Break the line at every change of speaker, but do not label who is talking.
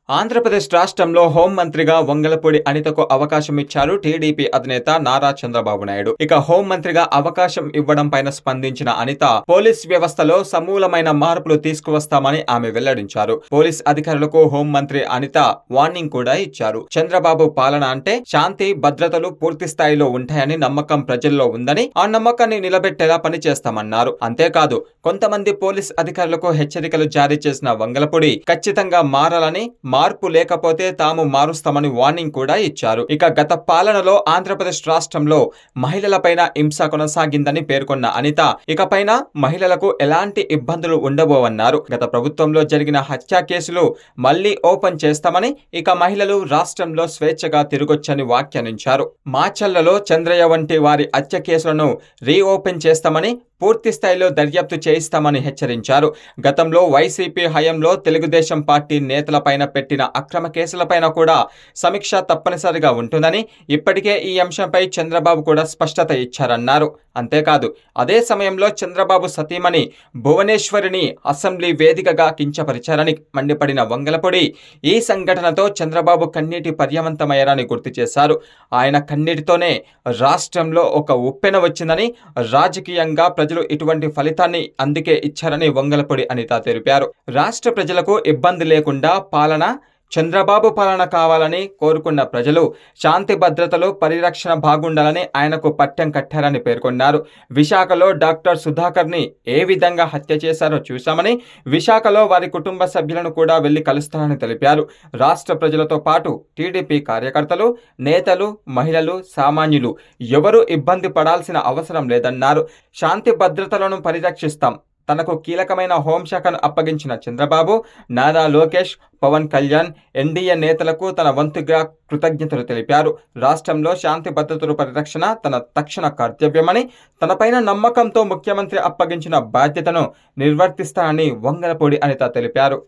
ఆంధ్రప్రదేశ్ రాష్ట్రంలో హోంమంత్రిగా వంగలపూడి అనితకు అవకాశం ఇచ్చారు టీడీపీ అధినేత నారా చంద్రబాబు నాయుడు. ఇక హోంమంత్రిగా అవకాశం ఇవ్వడం పైన స్పందించిన అనిత పోలీస్ వ్యవస్థలో సమూలమైన మార్పులు తీసుకువస్తామని ఆమె వెల్లడించారు. పోలీస్ అధికారులకు హోంమంత్రి అనిత వార్నింగ్ కూడా ఇచ్చారు. చంద్రబాబు పాలన అంటే శాంతి భద్రతలు పూర్తి స్థాయిలో ఉంటాయని నమ్మకం ప్రజల్లో ఉందని, ఆ నమ్మకాన్ని నిలబెట్టేలా పనిచేస్తామన్నారు. అంతేకాదు కొంతమంది పోలీస్ అధికారులకు హెచ్చరికలు జారీ చేసిన వంగలపూడి ఖచ్చితంగా మారాలని, మార్పు లేకపోతే తాము మారుస్తామని వార్నింగ్ కూడా ఇచ్చారు. ఇక గత పాలనలో ఆంధ్రప్రదేశ్ రాష్ట్రంలో మహిళలపైన హింస కొనసాగిందని పేర్కొన్న అనిత ఇకపైన మహిళలకు ఎలాంటి ఇబ్బందులు ఉండబోవన్నారు. గత ప్రభుత్వంలో జరిగిన హత్య కేసులు మళ్లీ ఓపెన్ చేస్తామని, ఇక మహిళలు రాష్ట్రంలో స్వేచ్ఛగా తిరగొచ్చని వ్యాఖ్యానించారు. మాచర్లలో చంద్రయ్య వంటి వారి హత్య కేసులను రీఓపెన్ చేస్తామని, పూర్తి స్థాయిలో దర్యాప్తు చేయిస్తామని హెచ్చరించారు. గతంలో వైసీపీ హయాంలో తెలుగుదేశం పార్టీ నేతలపైన పెట్టిన అక్రమ కేసులపైన కూడా సమీక్ష తప్పనిసరిగా ఉంటుందని, ఇప్పటికే ఈ అంశంపై చంద్రబాబు కూడా స్పష్టత ఇచ్చారన్నారు. అంతేకాదు అదే సమయంలో చంద్రబాబు సతీమణి భువనేశ్వరిని అసెంబ్లీ వేదికగా కించపరిచారని మండిపడిన వంగలపూడి ఈ సంఘటనతో చంద్రబాబు కన్నీటి పర్యవంతమయ్యారని గుర్తు చేశారు. ఆయన కన్నీటితోనే రాష్ట్రంలో ఒక ఉప్పెన వచ్చిందని, రాజకీయంగా ప్రజలు ఇటువంటి ఫలితాన్ని అందుకే ఇచ్చారని వంగలపూడి అనిత తెలిపారు. రాష్ట్ర ప్రజలకు ఇబ్బంది లేకుండా పాలన, చంద్రబాబు పాలన కావాలని కోరుకున్న ప్రజలు శాంతి భద్రతలు పరిరక్షణ బాగుండాలని ఆయనకు పట్టం కట్టారని పేర్కొన్నారు. విశాఖలో డాక్టర్ సుధాకర్ని ఏ విధంగా హత్య చేశారో చూశామని, విశాఖలో వారి కుటుంబ సభ్యులను కూడా వెళ్లి కలుస్తారని తెలిపారు. రాష్ట్ర ప్రజలతో పాటు టీడీపీ కార్యకర్తలు, నేతలు, మహిళలు, సామాన్యులు ఎవరూ ఇబ్బంది పడాల్సిన అవసరం లేదన్నారు. శాంతి భద్రతలను పరిరక్షిస్తాం. తనకు కీలకమైన హోంశాఖను అప్పగించిన చంద్రబాబు, నారా లోకేష్, పవన్ కళ్యాణ్, ఎన్డీఏ నేతలకు తన వంతుగా కృతజ్ఞతలు తెలిపారు. రాష్ట్రంలో శాంతి భద్రతల పరిరక్షణ తన తక్షణ కర్తవ్యమని, తనపైన నమ్మకంతో ముఖ్యమంత్రి అప్పగించిన బాధ్యతను నిర్వర్తిస్తానని వంగలపూడి అనిత తెలిపారు.